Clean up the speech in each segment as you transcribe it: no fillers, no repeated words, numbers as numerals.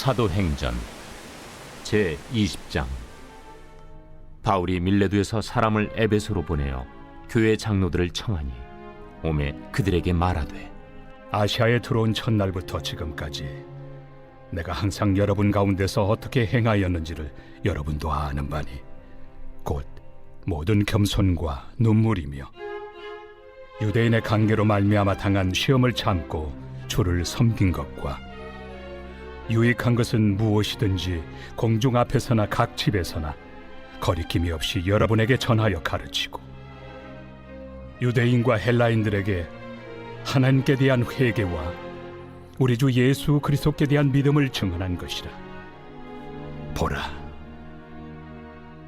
사도행전 제20장. 바울이 밀레도에서 사람을 에베소로 보내어 교회 장로들을 청하니 오매 그들에게 말하되, 아시아에 들어온 첫날부터 지금까지 내가 항상 여러분 가운데서 어떻게 행하였는지를 여러분도 아는 바니, 곧 모든 겸손과 눈물이며 유대인의 관계로 말미암아 당한 시험을 참고 주를 섬긴 것과 유익한 것은 무엇이든지 공중 앞에서나 각 집에서나 거리낌이 없이 여러분에게 전하여 가르치고, 유대인과 헬라인들에게 하나님께 대한 회개와 우리 주 예수 그리스도께 대한 믿음을 증언한 것이라. 보라,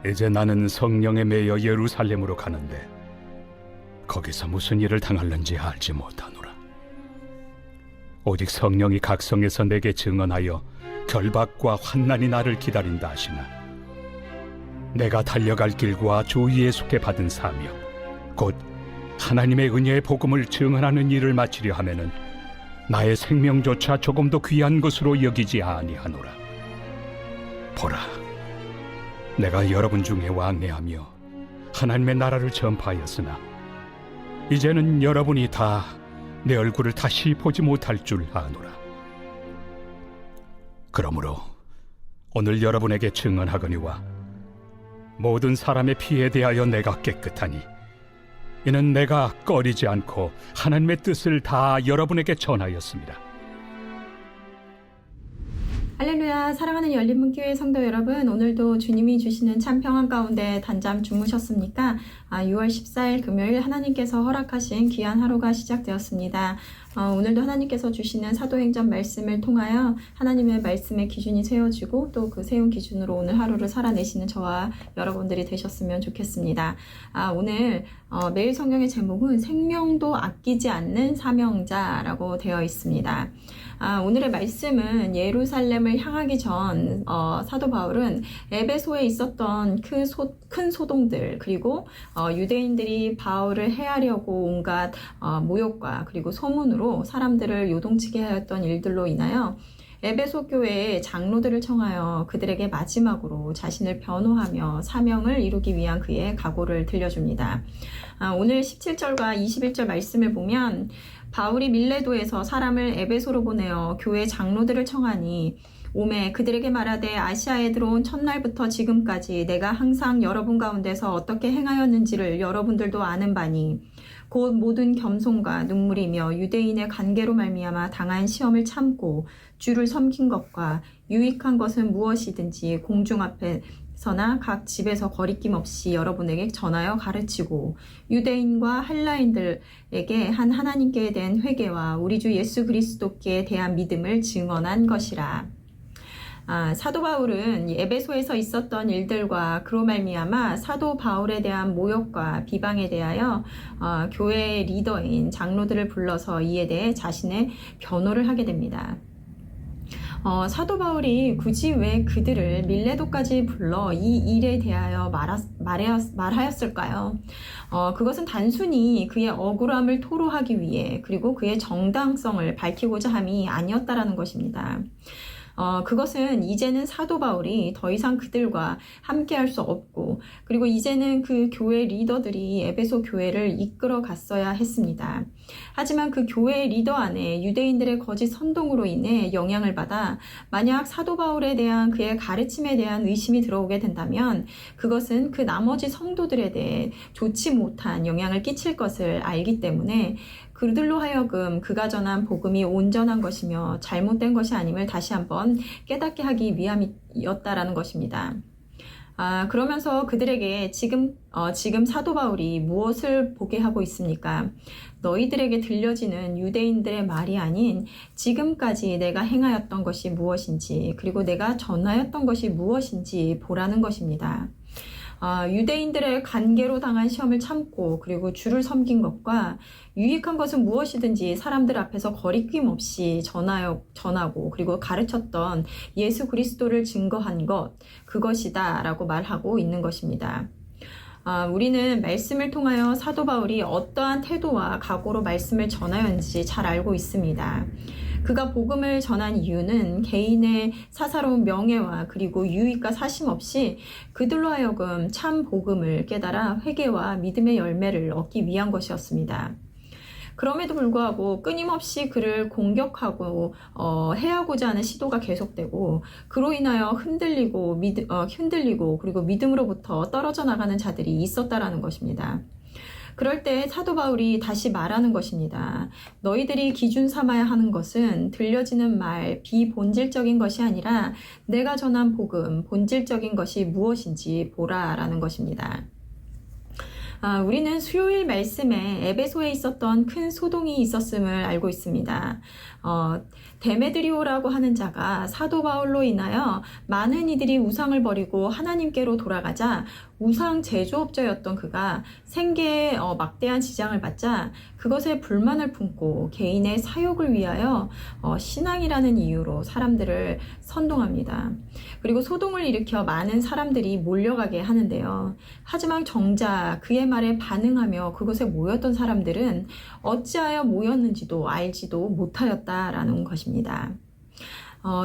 이제 나는 성령에 매여 예루살렘으로 가는데 거기서 무슨 일을 당할는지 알지 못하노라. 오직 성령이 각성에서 내게 증언하여 결박과 환난이 나를 기다린다 하시나, 내가 달려갈 길과 주 예수께 받은 사명, 곧 하나님의 은혜의 복음을 증언하는 일을 마치려 하면은 나의 생명조차 조금도 귀한 것으로 여기지 아니하노라. 보라, 내가 여러분 중에 왕래하며 하나님의 나라를 전파하였으나 이제는 여러분이 다 내 얼굴을 다시 보지 못할 줄 아노라. 그러므로 오늘 여러분에게 증언하거니와 모든 사람의 피에 대하여 내가 깨끗하니, 이는 내가 꺼리지 않고 하나님의 뜻을 다 여러분에게 전하였습니다. 할렐루야. 사랑하는 열린문교회 성도 여러분, 오늘도 주님이 주시는 참 평안 가운데 단잠 주무셨습니까? 6월 14일 금요일 하나님께서 허락하신 귀한 하루가 시작되었습니다. 오늘도 하나님께서 주시는 사도행전 말씀을 통하여 하나님의 말씀의 기준이 세워지고 또 그 세운 기준으로 오늘 하루를 살아내시는 저와 여러분들이 되셨으면 좋겠습니다. 오늘 매일 성경의 제목은 생명도 아끼지 않는 사명자라고 되어 있습니다. 오늘의 말씀은 예루살렘을 향하기 전 사도 바울은 에베소에 있었던 큰 소동들, 그리고 유대인들이 바울을 해하려고 온갖 모욕과 그리고 소문으로 사람들을 요동치게 하였던 일들로 인하여 에베소 교회의 장로들을 청하여 그들에게 마지막으로 자신을 변호하며 사명을 이루기 위한 그의 각오를 들려줍니다. 오늘 17절과 21절 말씀을 보면, 바울이 밀레도에서 사람을 에베소로 보내어 교회 장로들을 청하니 오매 그들에게 말하되, 아시아에 들어온 첫날부터 지금까지 내가 항상 여러분 가운데서 어떻게 행하였는지를 여러분들도 아는 바니, 곧 모든 겸손과 눈물이며 유대인의 관계로 말미암아 당한 시험을 참고 주를 섬긴 것과 유익한 것은 무엇이든지 공중 앞에서나 각 집에서 거리낌 없이 여러분에게 전하여 가르치고, 유대인과 헬라인들에게 한 하나님께 대한 회개와 우리 주 예수 그리스도께 대한 믿음을 증언한 것이라. 사도 바울은 에베소에서 있었던 일들과 그로 말미암아 사도 바울에 대한 모욕과 비방에 대하여 교회의 리더인 장로들을 불러서 이에 대해 자신의 변호를 하게 됩니다. 사도 바울이 굳이 왜 그들을 밀레도까지 불러 이 일에 대하여 말하였을까요? 그것은 단순히 그의 억울함을 토로하기 위해, 그리고 그의 정당성을 밝히고자 함이 아니었다라는 것입니다. 그것은 이제는 사도 바울이 더 이상 그들과 함께 할 수 없고, 그리고 이제는 그 교회 리더들이 에베소 교회를 이끌어 갔어야 했습니다. 하지만 그 교회 리더 안에 유대인들의 거짓 선동으로 인해 영향을 받아 만약 사도 바울에 대한 그의 가르침에 대한 의심이 들어오게 된다면 그것은 그 나머지 성도들에 대해 좋지 못한 영향을 끼칠 것을 알기 때문에 그들로 하여금 그가 전한 복음이 온전한 것이며 잘못된 것이 아님을 다시 한번 깨닫게 하기 위함이었다라는 것입니다. 그러면서 그들에게 지금 사도 바울이 무엇을 보게 하고 있습니까? 너희들에게 들려지는 유대인들의 말이 아닌 지금까지 내가 행하였던 것이 무엇인지, 그리고 내가 전하였던 것이 무엇인지 보라는 것입니다. 유대인들의 관계로 당한 시험을 참고 그리고 주를 섬긴 것과 유익한 것은 무엇이든지 사람들 앞에서 거리낌 없이 전하고 그리고 가르쳤던 예수 그리스도를 증거한 것, 그것이다 라고 말하고 있는 것입니다. 우리는 말씀을 통하여 사도 바울이 어떠한 태도와 각오로 말씀을 전하였는지 잘 알고 있습니다. 그가 복음을 전한 이유는 개인의 사사로운 명예와 그리고 유익과 사심 없이 그들로 하여금 참 복음을 깨달아 회개와 믿음의 열매를 얻기 위한 것이었습니다. 그럼에도 불구하고 끊임없이 그를 공격하고 해하고자 하는 시도가 계속되고 그로 인하여 흔들리고 그리고 믿음으로부터 떨어져 나가는 자들이 있었다라는 것입니다. 그럴 때 사도 바울이 다시 말하는 것입니다. 너희들이 기준 삼아야 하는 것은 들려지는 말, 비본질적인 것이 아니라 내가 전한 복음, 본질적인 것이 무엇인지 보라라는 것입니다. 우리는 수요일 말씀에 에베소에 있었던 큰 소동이 있었음을 알고 있습니다. 데메드리오라고 하는 자가 사도 바울로 인하여 많은 이들이 우상을 버리고 하나님께로 돌아가자 우상 제조업자였던 그가 생계에 막대한 지장을 받자 그것에 불만을 품고 개인의 사욕을 위하여 신앙이라는 이유로 사람들을 선동합니다. 그리고 소동을 일으켜 많은 사람들이 몰려가게 하는데요. 하지만 정작 그의 말에 반응하며 그곳에 모였던 사람들은 어찌하여 모였는지도 알지도 못하였다라는 것입니다.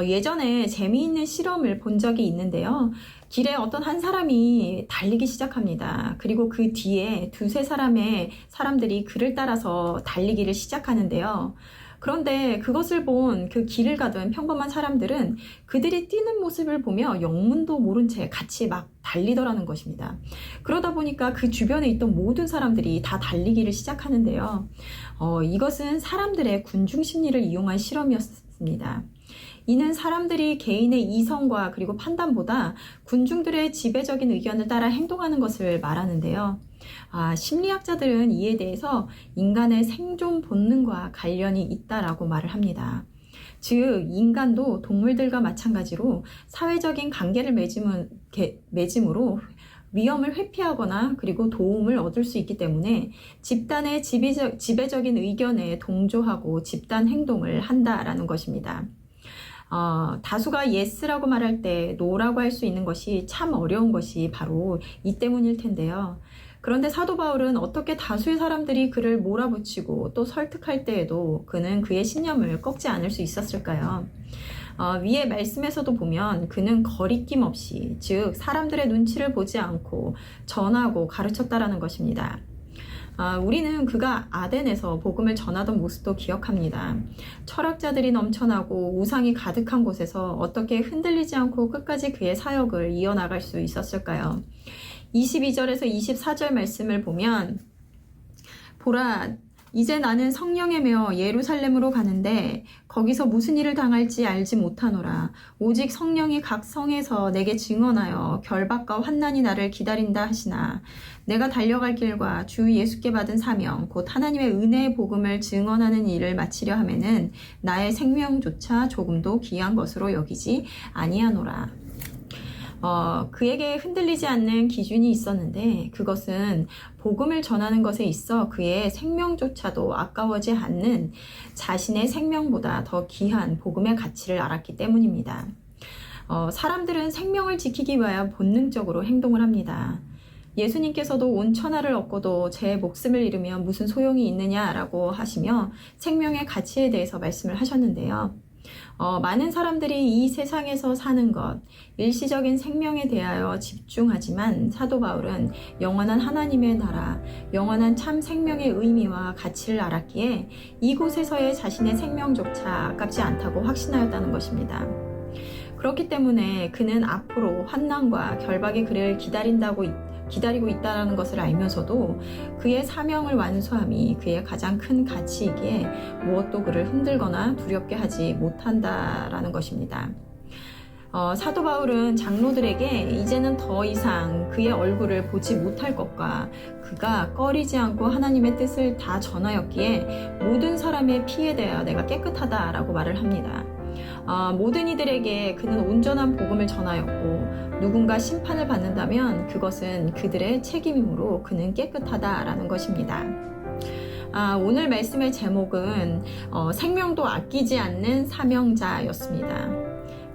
예전에 재미있는 실험을 본 적이 있는데요. 길에 어떤 한 사람이 달리기 시작합니다. 그리고 그 뒤에 두세 사람들이 그를 따라서 달리기를 시작하는데요. 그런데 그것을 본 그 길을 가던 평범한 사람들은 그들이 뛰는 모습을 보며 영문도 모른 채 같이 막 달리더라는 것입니다. 그러다 보니까 그 주변에 있던 모든 사람들이 다 달리기를 시작하는데요. 이것은 사람들의 군중 심리를 이용한 실험이었습니다. 이는 사람들이 개인의 이성과 그리고 판단보다 군중들의 지배적인 의견을 따라 행동하는 것을 말하는데요. 심리학자들은 이에 대해서 인간의 생존 본능과 관련이 있다라고 말을 합니다. 즉, 인간도 동물들과 마찬가지로 사회적인 관계를 맺음으로 위험을 회피하거나 그리고 도움을 얻을 수 있기 때문에 집단의 지배적인 의견에 동조하고 집단 행동을 한다라는 것입니다. 다수가 yes라고 말할 때 no라고 할 수 있는 것이 참 어려운 것이 바로 이 때문일 텐데요. 그런데 사도 바울은 어떻게 다수의 사람들이 그를 몰아붙이고 또 설득할 때에도 그는 그의 신념을 꺾지 않을 수 있었을까요? 위의 말씀에서도 보면 그는 거리낌 없이, 즉 사람들의 눈치를 보지 않고 전하고 가르쳤다라는 것입니다. 우리는 그가 아덴에서 복음을 전하던 모습도 기억합니다. 철학자들이 넘쳐나고 우상이 가득한 곳에서 어떻게 흔들리지 않고 끝까지 그의 사역을 이어나갈 수 있었을까요? 22절에서 24절 말씀을 보면 보라, 이제 나는 성령에 매어 예루살렘으로 가는데 거기서 무슨 일을 당할지 알지 못하노라. 오직 성령이 각 성에서 내게 증언하여 결박과 환난이 나를 기다린다 하시나 내가 달려갈 길과 주 예수께 받은 사명 곧 하나님의 은혜의 복음을 증언하는 일을 마치려 하면은 나의 생명조차 조금도 귀한 것으로 여기지 아니하노라. 그에게 흔들리지 않는 기준이 있었는데 그것은 복음을 전하는 것에 있어 그의 생명조차도 아까워지 않는 자신의 생명보다 더 귀한 복음의 가치를 알았기 때문입니다. 사람들은 생명을 지키기 위하여 본능적으로 행동을 합니다. 예수님께서도 온 천하를 얻고도 제 목숨을 잃으면 무슨 소용이 있느냐라고 하시며 생명의 가치에 대해서 말씀을 하셨는데요. 많은 사람들이 이 세상에서 사는 것, 일시적인 생명에 대하여 집중하지만 사도 바울은 영원한 하나님의 나라, 영원한 참 생명의 의미와 가치를 알았기에 이곳에서의 자신의 생명조차 아깝지 않다고 확신하였다는 것입니다. 그렇기 때문에 그는 앞으로 환난과 결박이 그를 기다리고 있다는 것을 알면서도 그의 사명을 완수함이 그의 가장 큰 가치이기에 무엇도 그를 흔들거나 두렵게 하지 못한다라는 것입니다. 사도 바울은 장로들에게 이제는 더 이상 그의 얼굴을 보지 못할 것과 그가 꺼리지 않고 하나님의 뜻을 다 전하였기에 모든 사람의 피에 대하여 내가 깨끗하다라고 말을 합니다. 모든 이들에게 그는 온전한 복음을 전하였고 누군가 심판을 받는다면 그것은 그들의 책임이므로 그는 깨끗하다라는 것입니다. 오늘 말씀의 제목은 생명도 아끼지 않는 사명자였습니다.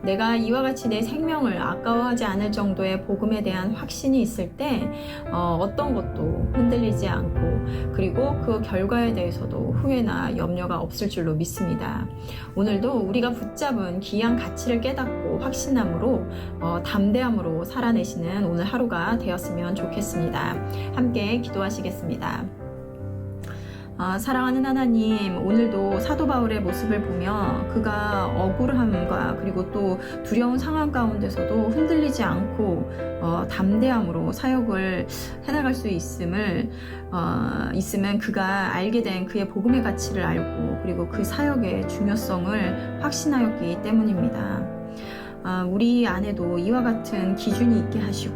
내가 이와 같이 내 생명을 아까워하지 않을 정도의 복음에 대한 확신이 있을 때 어떤 것도 흔들리지 않고 그리고 그 결과에 대해서도 후회나 염려가 없을 줄로 믿습니다. 오늘도 우리가 붙잡은 귀한 가치를 깨닫고 확신함으로 담대함으로 살아내시는 오늘 하루가 되었으면 좋겠습니다. 함께 기도하시겠습니다. 사랑하는 하나님, 오늘도 사도 바울의 모습을 보며 그가 억울함과 그리고 또 두려운 상황 가운데서도 흔들리지 않고 담대함으로 사역을 해나갈 수 있으면 그가 알게 된 그의 복음의 가치를 알고 그리고 그 사역의 중요성을 확신하였기 때문입니다. 우리 안에도 이와 같은 기준이 있게 하시고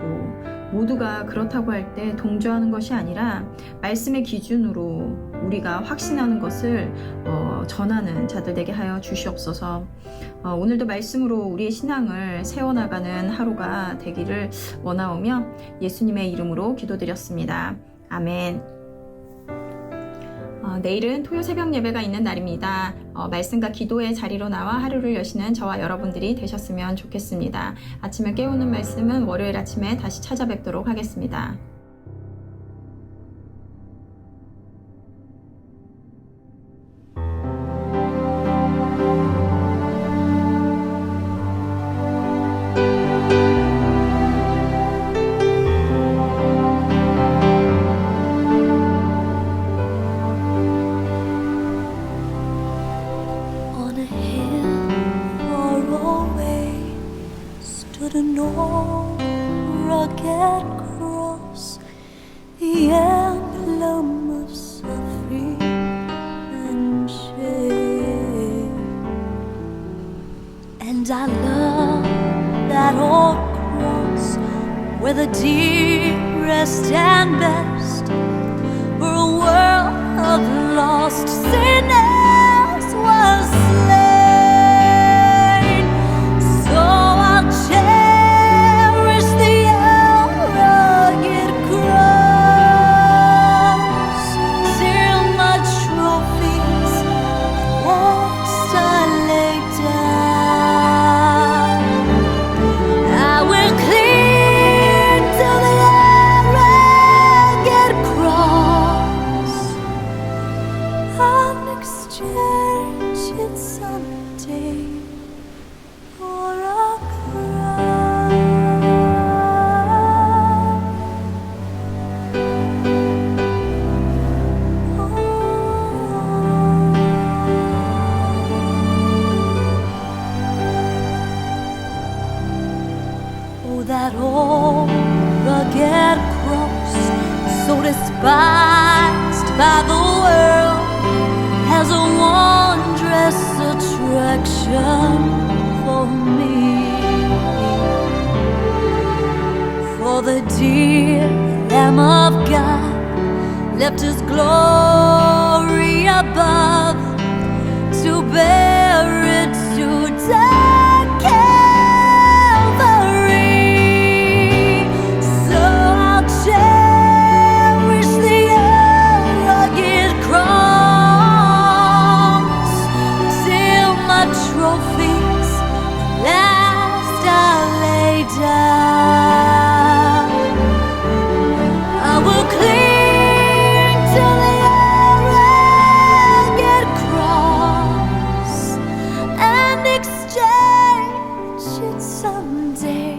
모두가 그렇다고 할 때 동조하는 것이 아니라 말씀의 기준으로 우리가 확신하는 것을 전하는 자들 되게 하여 주시옵소서. 오늘도 말씀으로 우리의 신앙을 세워나가는 하루가 되기를 원하오며 예수님의 이름으로 기도드렸습니다. 아멘. 내일은 토요 새벽 예배가 있는 날입니다. 말씀과 기도의 자리로 나와 하루를 여시는 저와 여러분들이 되셨으면 좋겠습니다. 아침을 깨우는 말씀은 월요일 아침에 다시 찾아뵙도록 하겠습니다. An old rugged cross, the emblem of suffering and shame. And I love that old cross where the dearest and best for a world of lost sinners was slain. So I'll cherish the rugged cross till my trophies last I lay down. I will cling to the rugged cross and exchange it someday for a crown. Oh, that old rugged cross, so despised by the world, has a wondrous attraction for me. For the dear Lamb of God left His glory above to bear it to Calvary. So I'll cherish the rugged cross till my trophies last I lay down. I will cling to the rugged cross and exchange it someday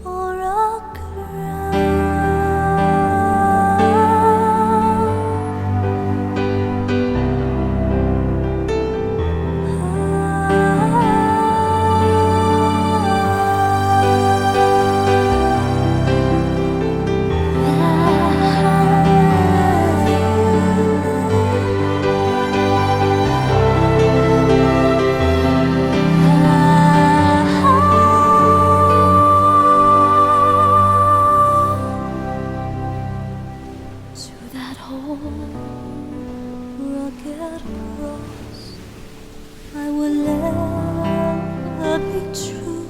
for a to that old rugged cross I will ever be true.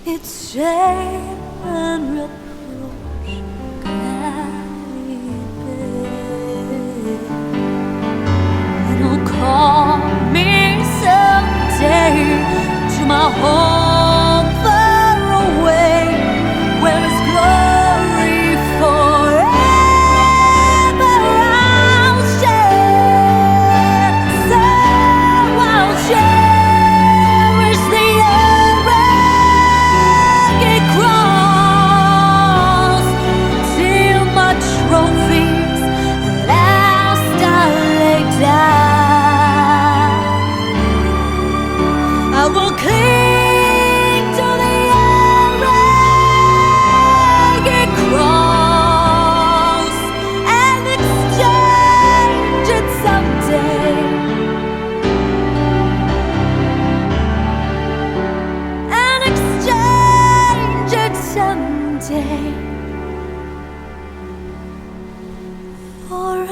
Its shame and reproach gladly bear. It'll call me someday to my home far away, where is glory forever. I'll share, so I'll cherish the rugged cross till my trophies last I lay down. I will cling to the rugged cross and exchange it someday. And exchange it someday for a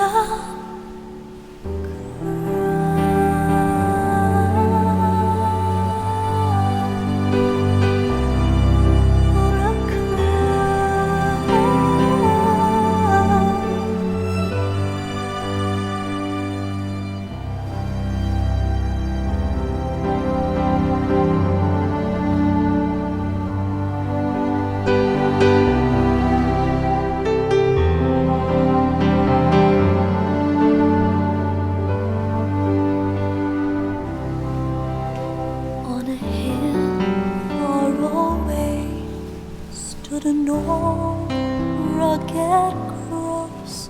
on a hill far away stood an old rugged cross,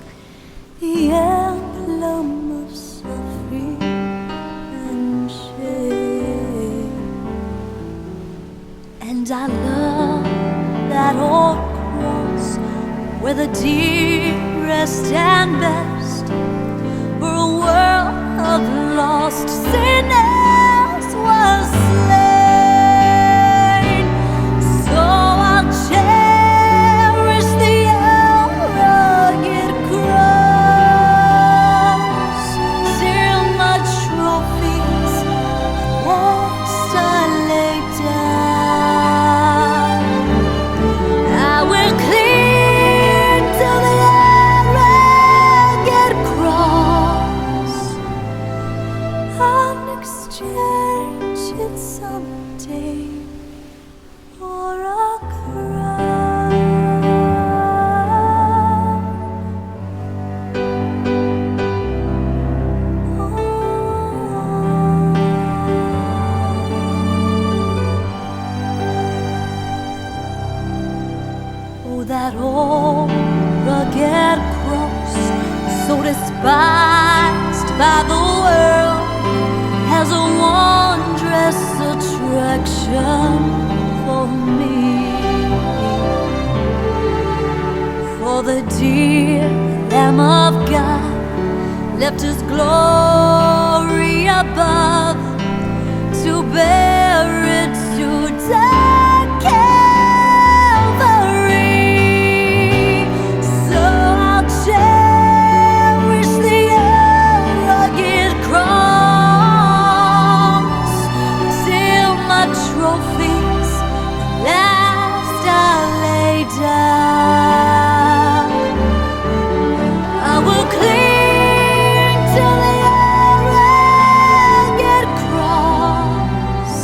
the emblem of suffering and shame. And I love that old cross where the dearest and best for a world of lost sinners was slain. So I'll cherish the rugged cross till my trophies last I lay down. I will cling to the rugged cross and exchange it someday for a crown. Oh, that old rugged cross, so despised by the world, has a wondrous attraction for me. For the dear Lamb of God left His glory above to bear it to Calvary. So I'll cherish the rugged cross till my trophies last I lay down. I will cling to the rugged cross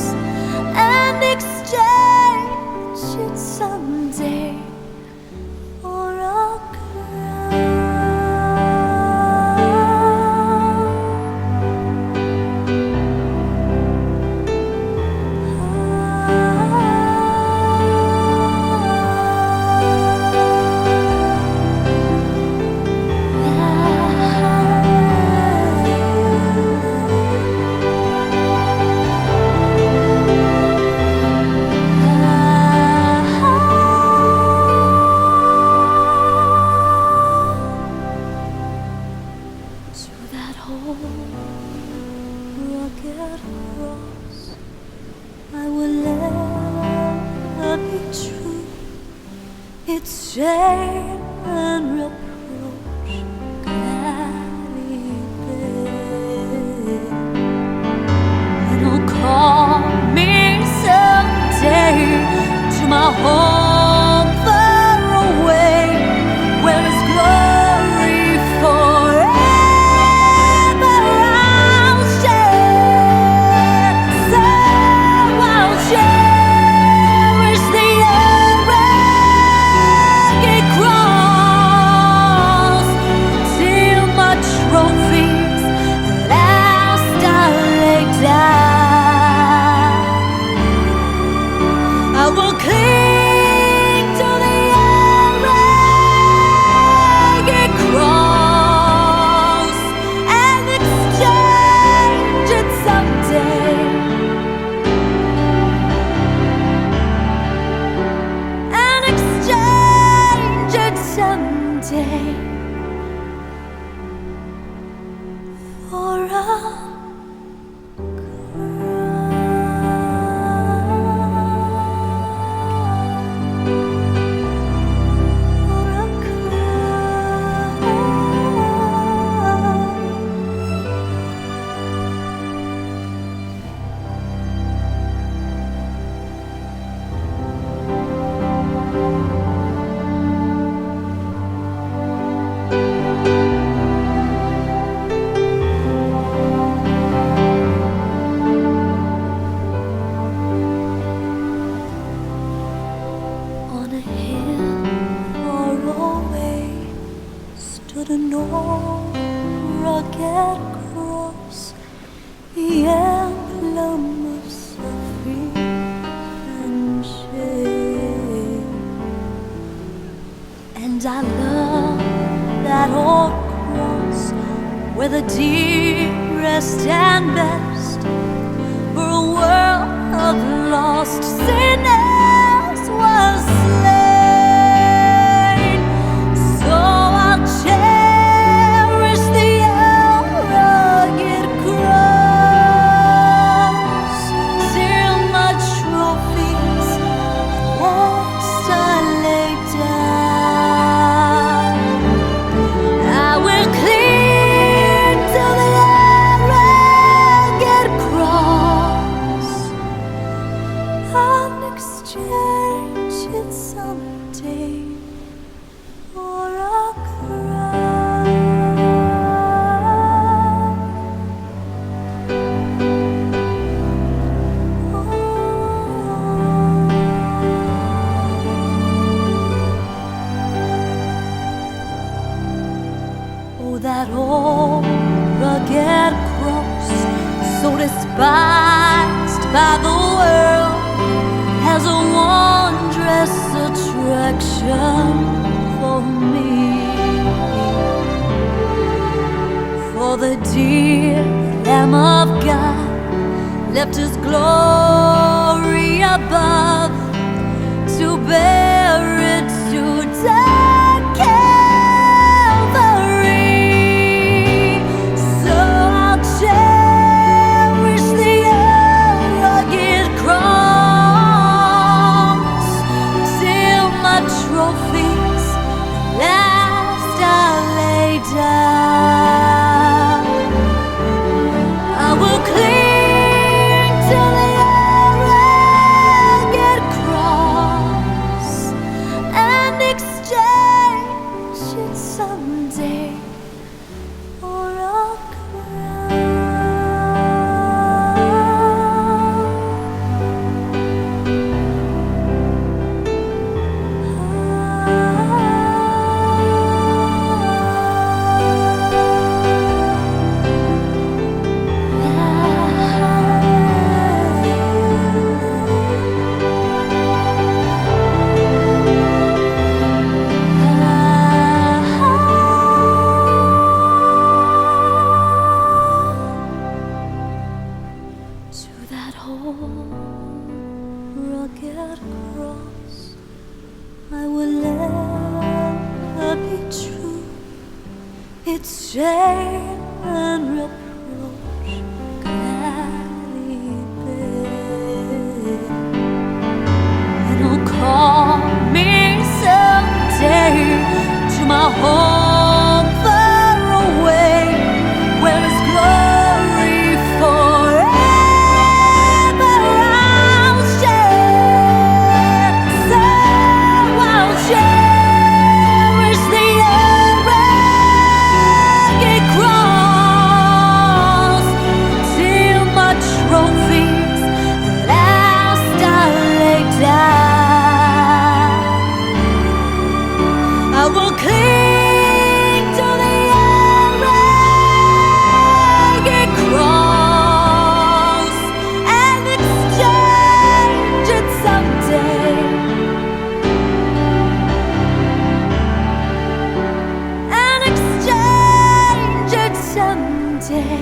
and exchange it someday for a to that old rugged cross I will ever be true. Its shame and reproach gladly bear. It'll call me someday to my home far away, where is glory forever. I'll share, so I'll On a hill far away stood an old rugged cross, the emblem of suffering and shame. And I love that old cross where the dearest and best for a world of lost sinners was slain. So I'll cherish the rugged cross till my trophies last I lay down. I will cling to the rugged cross and exchange it someday for a crown. Oh, that old rugged cross, so despised by the world, has a wondrous attraction for me. For the dear Lamb of God left His glory above to bear it to Calvary. So I'll cherish the rugged cross till my trophies last I lay down. I will cling to the rugged cross and exchange it someday for a to that old rugged cross I will ever be true. Its shame and reproach gladly bear. It'll call me someday to my home far away, where His glory forever I'll share. So I'll cherish the rugged cross till my trophies last I lay down. I will cling to the rugged cross and exchange it someday. And exchange it someday